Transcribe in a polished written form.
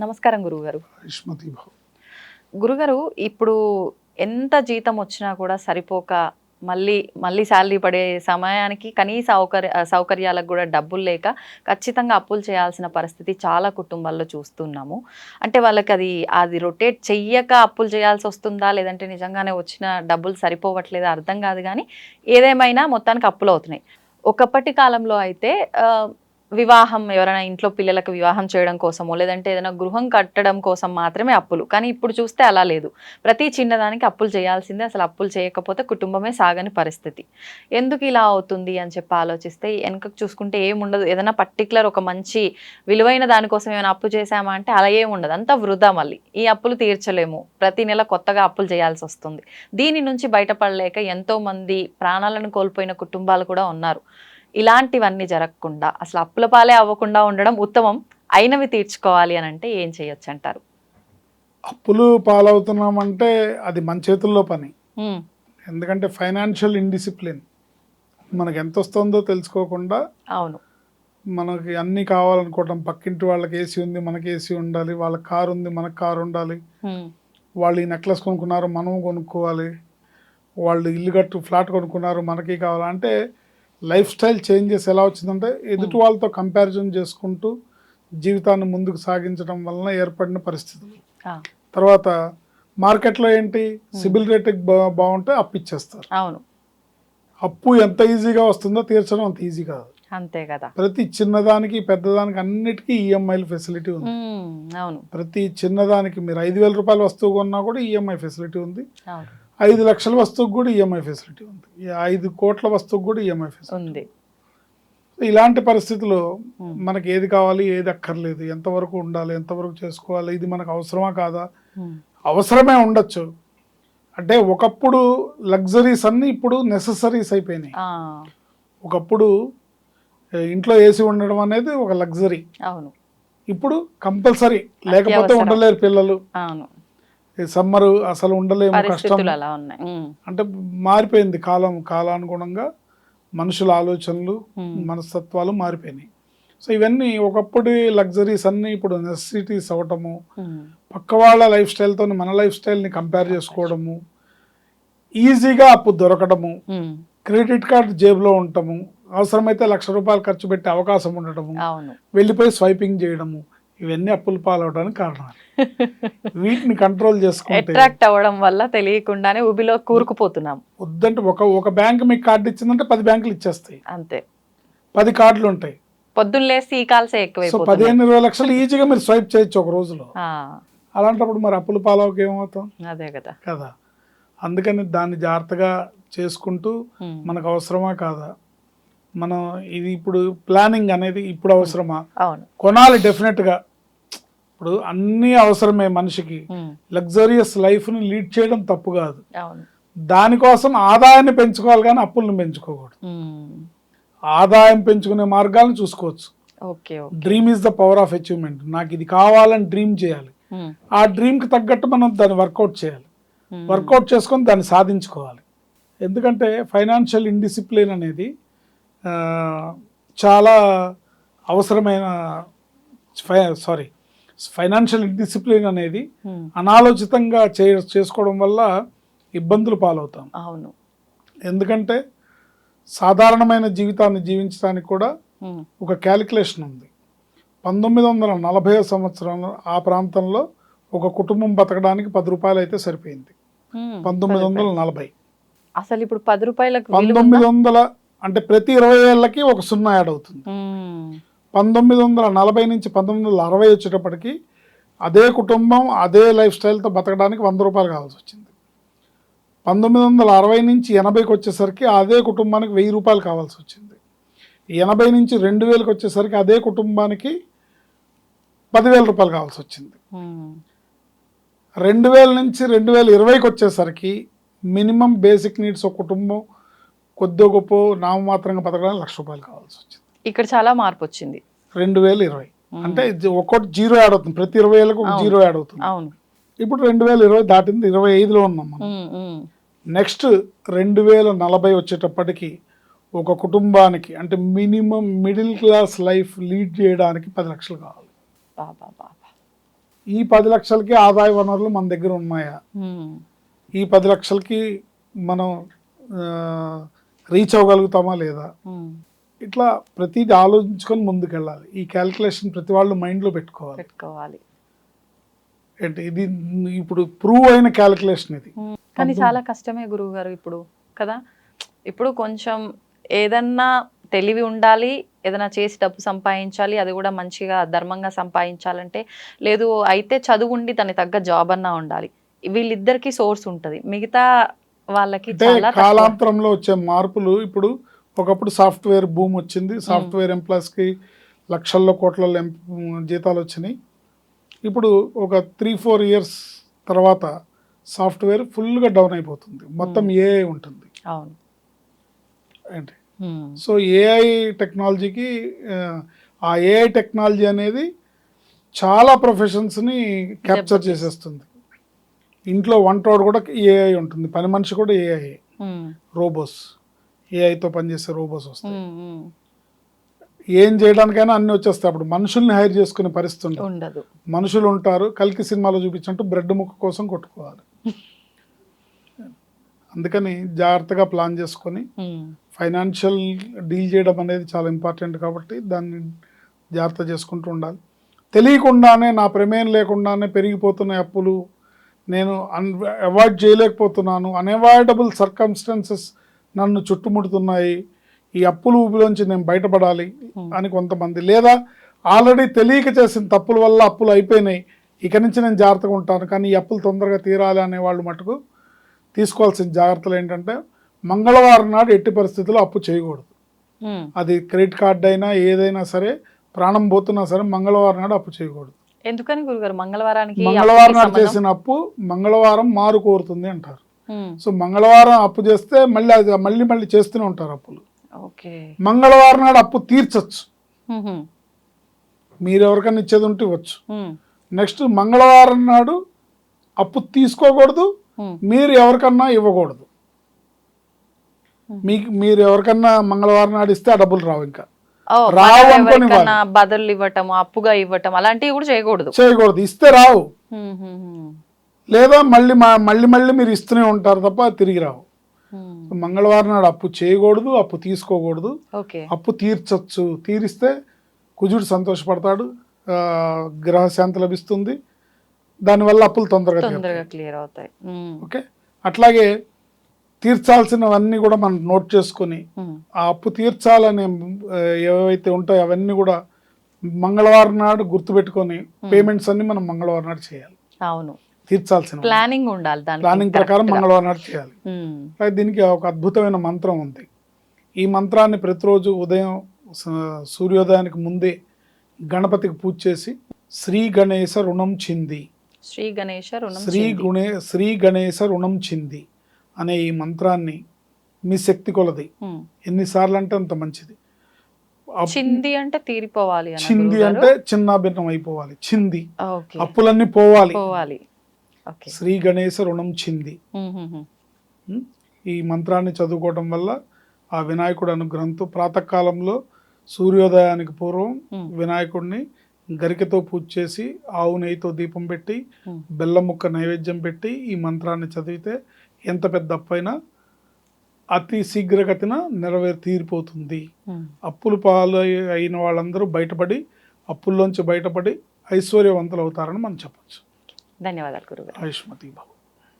నమస్కారం గురువుగారు. ఇష్మతి భవ. గురుగారు, ఇప్పుడు ఎంత జీతం వచ్చినా కూడా సరిపోక మళ్ళీ శాలరీ పడే సమయానికి కనీస సౌకర్యాలకు కూడా డబ్బులు లేక ఖచ్చితంగా అప్పులు చేయాల్సిన పరిస్థితి చాలా కుటుంబాల్లో చూస్తున్నాము. అంటే వాళ్ళకి అది రొటేట్ చెయ్యక అప్పులు చేయాల్సి వస్తుందా, లేదంటే నిజంగానే వచ్చిన డబ్బులు సరిపోవట్లేదా అర్థం కాదు. కానీ ఏదేమైనా మొత్తానికి అప్పులు అవుతున్నాయి. ఒకప్పటి కాలంలో అయితే వివాహం, ఎవరైనా ఇంట్లో పిల్లలకు వివాహం చేయడం కోసమో లేదంటే ఏదైనా గృహం కట్టడం కోసం మాత్రమే అప్పులు. కానీ ఇప్పుడు చూస్తే అలా లేదు. ప్రతి చిన్నదానికి అప్పులు చేయాల్సిందే. అసలు అప్పులు చేయకపోతే కుటుంబమే సాగని పరిస్థితి. ఎందుకు ఇలా అవుతుంది అని చెప్పి ఆలోచిస్తే వెనకకు చూసుకుంటే ఏముండదు. ఏదైనా పర్టికులర్ ఒక మంచి విలువైన దానికోసం ఏమైనా అప్పు చేసామా అంటే అలా ఏముండదు, అంతా వృధా. మళ్ళీ ఈ అప్పులు తీర్చలేము, ప్రతి నెల కొత్తగా అప్పులు చేయాల్సి వస్తుంది. దీని నుంచి బయటపడలేక ఎంతో మంది ప్రాణాలను కోల్పోయిన కుటుంబాలు కూడా ఉన్నారు. ఇలాంటివన్నీ జరగకుండా అసలు అప్పుల పాలే అవ్వకుండా ఉండడం ఉత్తమం. అయినవి తీర్చుకోవాలి అని అంటే ఏం చేయొచ్చు అంటారు? అప్పులు పాలవుతున్నామంటే అది మన చేతుల్లో పని. ఎందుకంటే ఫైనాన్షియల్ ఇండిసిప్లిన్, మనకి ఎంత వస్తుందో తెలుసుకోకుండా అవును, మనకి అన్నీ కావాలనుకోవటం. పక్కింటి వాళ్ళకి ఏసీ ఉంది, మనకి ఏసీ ఉండాలి. వాళ్ళకి కారు ఉంది, మనకు కారు ఉండాలి. వాళ్ళు ఈ నెక్లెస్ కొనుక్కున్నారు, మనం కొనుక్కోవాలి. వాళ్ళు ఇల్లు ఫ్లాట్ కొనుక్కున్నారు, మనకి కావాలి. అంటే లైఫ్ స్టైల్ చేంజెస్ ఎలా వచ్చిందంటే ఎదుటి వాళ్ళతో కంపారిజన్ చేసుకుంటూ జీవితాన్ని ముందుకు సాగించడం వలన ఏర్పడిన పరిస్థితులు. తర్వాత మార్కెట్లో ఏంటి, సిబిల్ రేటింగ్ బాగుంటే అప్పు ఇచ్చేస్తారు. అవును, అప్పు ఎంత ఈజీగా వస్తుందో తీర్చడం అంత ఈజీ కాదు. అంతే కదా. ప్రతి చిన్నదానికి పెద్దదానికి అన్నిటికీ ఈఎంఐ ఫెసిలిటీ ఉంది. అవును, ప్రతి చిన్నదానికి మీరు 5,000 రూపాయల వస్తువు కొన్నా కూడా ఈఎంఐ ఫెసిలిటీ ఉంది. 5 లక్షల వస్తువుకు కూడా ఈఎంఐ ఫెసిలిటీ ఉంది. 5 కోట్ల వస్తువుకు కూడా ఈఎంఐ ఫెసిలిటీ ఉంది. ఇలాంటి పరిస్థితుల్లో మనకి ఏది కావాలి, ఏది అక్కర్లేదు, ఎంతవరకు ఉండాలి, ఎంతవరకు చేసుకోవాలి, ఇది మనకు అవసరమా కాదా? అవసరమే ఉండొచ్చు. అంటే ఒకప్పుడు లగ్జరీస్ అన్నీ ఇప్పుడు నెససరీస్ అయిపోయినాయి. ఒకప్పుడు ఇంట్లో ఏసీ ఉండడం అనేది ఒక లగ్జరీ, ఇప్పుడు కంపల్సరీ, లేకపోతే ఉండలేరు పిల్లలు. సమ్మరు అసలు ఉండలేము, కష్టం. అంటే మారిపోయింది కాలానుగుణంగా మనుషుల ఆలోచనలు, మనస్తత్వాలు మారిపోయినాయి. సో ఇవన్నీ ఒకప్పుడు లగ్జరీస్ అన్నీ ఇప్పుడు నెసెసిటీస్ అవటము, పక్క వాళ్ళ లైఫ్ స్టైల్తో మన లైఫ్ స్టైల్ని కంపేర్ చేసుకోవడము, ఈజీగా అప్పు దొరకడము, క్రెడిట్ కార్డు జేబులో ఉండటము, అవసరమైతే ₹1,00,000 ఖర్చు పెట్టే అవకాశం ఉండటము, వెళ్ళిపోయి స్వైపింగ్ చేయడము, ఇవన్నీ అప్పులు పాలవడానికి కారణాలు. వీటిని కంట్రోల్ చేసుకుంటే అట్రాక్ట్ అవ్వడం వల్ల తెలియకుండానే ఉబిలో కూరుకుపోతున్నాం. వద్దంటే ఒక బ్యాంక్ మీకు కార్డు ఇచ్చిందంటే 10 బ్యాంకులు ఇచ్చేస్తాయి. అంతే, 10 కార్డులు ఉంటాయి. పొద్దున్న లేసి ఈ కాల్సే ఎక్కువ. 15-20 లక్షలు ఈజీగా మీరు స్వైప్ చేయొచ్చు ఒక రోజులో. అలాంటప్పుడు మరి అప్పులు పాలవకి ఏమవుతాం? అదే కదా కదా. అందుకని దాన్ని జాగ్రత్తగా చేసుకుంటూ మనకు అవసరమా కాదా, మనం ఇది ఇప్పుడు ప్లానింగ్ అనేది ఇప్పుడు అవసరమా, కొనాలి డెఫినెట్గా. ఇప్పుడు అన్నీ అవసరమే మనిషికి. లగ్జరియస్ లైఫ్ని లీడ్ చేయడం తప్పు కాదు. దానికోసం ఆదాయాన్ని పెంచుకోవాలి కానీ అప్పులను పెంచుకోకూడదు. ఆదాయం పెంచుకునే మార్గాలను చూసుకోవచ్చు. Dream is the power of achievement. నాకు ఇది కావాలని డ్రీమ్ చేయాలి. ఆ డ్రీమ్కి తగ్గట్టు మనం దాన్ని వర్కౌట్ చేయాలి. వర్కౌట్ చేసుకొని దాన్ని సాధించుకోవాలి. ఎందుకంటే ఫైనాన్షియల్ ఇండిసిప్లిన్ అనేది చాలా అవసరమైన ఫైనాన్షియల్ డిసిప్లిన్ అనేది అనాలోచితంగా చేసుకోవడం వల్ల ఇబ్బందులు పాలవుతాం. అవును, ఎందుకంటే సాధారణమైన జీవితాన్ని జీవించడానికి కూడా ఒక క్యాలిక్యులేషన్ ఉంది. 1940 సంవత్సరంలో ఆ ప్రాంతంలో ఒక కుటుంబం బతకడానికి ₹10 అయితే సరిపోయింది. 1940. అసలు ఇప్పుడు ₹10 1900 అంటే ప్రతి 20 ఏళ్ళకి ఒక 0 యాడ్ అవుతుంది. 1940 నుంచి 1960 వచ్చేటప్పటికి అదే కుటుంబం అదే లైఫ్ స్టైల్తో బతకడానికి ₹100 కావాల్సి వచ్చింది. 1960 నుంచి 80కి వచ్చేసరికి అదే కుటుంబానికి ₹1000 కావాల్సి వచ్చింది. 80 నుంచి 2000కి వచ్చేసరికి అదే కుటుంబానికి ₹10,000 కావాల్సి వచ్చింది. 2000 నుంచి 2020కి వచ్చేసరికి మినిమం బేసిక్ నీడ్స్ ఒక కుటుంబం కొద్ది గొప్ప నామమాత్రంగా బతకడానికి ₹1,00,000 కావాల్సి వచ్చింది. ఇక్కడ చాలా మార్పు వచ్చింది. 2020 అంటే ఒక్కొక్కటి 0 యాడ్ అవుతుంది. ప్రతి 20 ఏళ్ళకు ఒక 0 యాడ్ అవుతుంది. ఇప్పుడు 2020 దాటింది, 25లో ఉన్నాం మనం. నెక్స్ట్ 2040 వచ్చేటప్పటికి ఒక కుటుంబానికి అంటే minimum middle class life lead చేయడానికి 10 లక్షలు కావాలి. ఈ 10 లక్షలకి ఆదాయ వనరులు మన దగ్గర ఉన్నాయా, ఈ 10 లక్షలకి మనం రీచ్ అవ్వగలుగుతామా లేదా, ఇట్లా ప్రతిదీ ఆలోచించుకొని ముందుకెళ్ళాలి. ఈ క్యాల్కులేషన్ ప్రతి వాళ్ళు మైండ్లో పెట్టుకోవాలి. ఏంటి ఇది ఇప్పుడు ప్రూవ్ అయిన క్యాల్కులేషన్ ఇది. కానీ చాలా కష్టమే గురువు గారు ఇప్పుడు కదా. ఇప్పుడు కొంచెం ఏదన్నా తెలివి ఉండాలి, ఏదైనా చేసి డబ్బు సంపాదించాలి, అది కూడా మంచిగా ధర్మంగా సంపాదించాలంటే, లేదు అయితే చదువు ఉండి దానికి తగ్గ జాబ్ అన్నా ఉండాలి. వీళ్ళిద్దరికి సోర్స్ ఉంటుంది, మిగతా వాళ్ళకి చాలా కాలాంతరంలో వచ్చే మార్పులు. ఇప్పుడు ఒకప్పుడు సాఫ్ట్వేర్ భూమ్ వచ్చింది, సాఫ్ట్వేర్ ఎంప్లాయీస్కి లక్షల్లో కోట్లలో జీతాలు వచ్చినాయి. ఇప్పుడు ఒక 3-4 ఇయర్స్ తర్వాత సాఫ్ట్వేర్ ఫుల్గా డౌన్ అయిపోతుంది, మొత్తం ఏఐ ఉంటుంది. అవును ఏంటి సో ఏఐ టెక్నాలజీకి ఆ ఏఐ టెక్నాలజీ అనేది చాలా ప్రొఫెషన్స్ని క్యాప్చర్ చేసేస్తుంది. ఇంట్లో వంటోడు కూడా ఏఐ ఉంటుంది, పని మనిషి కూడా ఏఐ, రోబోస్, ఏఐతో పనిచేసే రోబోస్ వస్తాయి. ఏం చేయడానికైనా అన్ని వచ్చేస్తాయి. అప్పుడు మనుషుల్ని హైర్ చేసుకునే పరిస్థితి ఉండదు. మనుషులు ఉంటారు, కల్కి సినిమాలో చూపించినట్టు బ్రెడ్ ముక్క కోసం కొట్టుకోవాలి. అందుకని జాగ్రత్తగా ప్లాన్ చేసుకొని ఫైనాన్షియల్ డీల్ చేయడం అనేది చాలా ఇంపార్టెంట్. కాబట్టి దాన్ని జాగ్రత్త చేసుకుంటూ ఉండాలి. తెలియకుండానే నా ప్రమేయం లేకుండానే పెరిగిపోతున్న అప్పులు నేను అవాయిడ్ చేయలేకపోతున్నాను, అన్అవాయిడబుల్ సర్కమ్స్టాన్సెస్ నన్ను చుట్టుముడుతున్నాయి, ఈ అప్పుల ఊబిలోంచి నేను బయటపడాలి అని కొంతమంది, లేదా ఆల్రెడీ తెలియక చేసిన తప్పుల వల్ల అప్పులు అయిపోయినాయి, ఇక నుంచి నేను జాగ్రత్తగా ఉంటాను కానీ ఈ అప్పులు తొందరగా తీరాలి అనే వాళ్ళు మటుకు తీసుకోవాల్సిన జాగ్రత్తలు ఏంటంటే, మంగళవారం నాడు ఎట్టి పరిస్థితుల్లో అప్పు చేయకూడదు. అది క్రెడిట్ కార్డు అయినా ఏదైనా సరే, ప్రాణం పోతున్నా సరే మంగళవారం నాడు అప్పు చేయకూడదు. ఎందుకని గురుగారు? మంగళవారం నాడు చేసిన అప్పు మంగళవారం మారు కోరుతుంది అంటారు. సో మంగళవారం అప్పు చేస్తే మళ్ళీ అది మళ్ళీ చేస్తూనే ఉంటారు అప్పులు. మంగళవారం నాడు అప్పు తీర్చచ్చు, మీరు ఎవరికైనా ఇచ్చేది ఉంటే ఇవ్వచ్చు. నెక్స్ట్ మంగళవారం నాడు అప్పు తీసుకోకూడదు, మీరు ఎవరికన్నా ఇవ్వకూడదు. మీరు ఎవరికన్నా మంగళవారం నాడు ఇస్తే ఆ డబ్బులు రావు, ఇంకా రావు అనుకోని బదులు ఇవ్వటం, అప్పుగా ఇవ్వటం అలాంటివి కూడా చేయకూడదు. ఇస్తే రావు, లేదా మళ్ళీ మీరు ఇస్తూనే ఉంటారు తప్ప తిరిగి రావు. మంగళవారం నాడు అప్పు చేయకూడదు, అప్పు తీసుకోకూడదు. అప్పు తీర్చచ్చు, తీరిస్తే కుజుడు సంతోషపడతాడు, గ్రహశాంతి లభిస్తుంది, దానివల్ల అప్పులు తొందరగా క్లియర్ అవుతాయి. ఓకే, అట్లాగే తీర్చాల్సినవన్నీ కూడా మనం నోట్ చేసుకొని ఆ అప్పు తీర్చాలనే ఏవైతే ఉంటాయో అవన్నీ కూడా మంగళవారం నాడు గుర్తుపెట్టుకొని పేమెంట్స్ అన్ని మనం మంగళవారం నాడు చేయాలి. అవును, తీర్చాల్సిన ప్లానింగ్ ఉండాలి, ప్లానింగ్ ప్రకారం మంగళవారం నాడు చేయాలి. దీనికి ఒక అద్భుతమైన మంత్రం ఉంది. ఈ మంత్రాన్ని ప్రతిరోజు ఉదయం సూర్యోదయానికి ముందే గణపతికి పూజ చేసి శ్రీ గణేశ రుణం చింది, శ్రీ గణేశ రుణం చింది అనే ఈ మంత్రాన్ని మీ శక్తి కొలది ఎన్నిసార్లు అంటే అంత మంచిది. చింది అంటే తీరిపోవాలి, చింది అంటే చిన్నాభిన్నం అయిపోవాలి, చింది అప్పులన్నీ పోవాలి. శ్రీ గణేశ రుణం చింది. ఈ మంత్రాన్ని చదువుకోవడం వల్ల ఆ వినాయకుడు అనుగ్రహంతో ప్రాతకాలంలో సూర్యోదయానికి పూర్వం వినాయకుడిని గరికతో పూజ చేసి ఆవు నెయ్యితో దీపం పెట్టి బెల్లం ముక్క నైవేద్యం పెట్టి ఈ మంత్రాన్ని చదివితే ఎంత పెద్ద అప్పైనా అతి శీఘ్రగతిన తీరిపోతుంది. అప్పులు పాలు అయిన వాళ్ళందరూ బయటపడి, అప్పుల్లోంచి బయటపడి ఐశ్వర్యవంతులు అవుతారని మనం చెప్పచ్చు. ధన్యవాదాలు గురుగారు. ఆయుష్మతి భవ.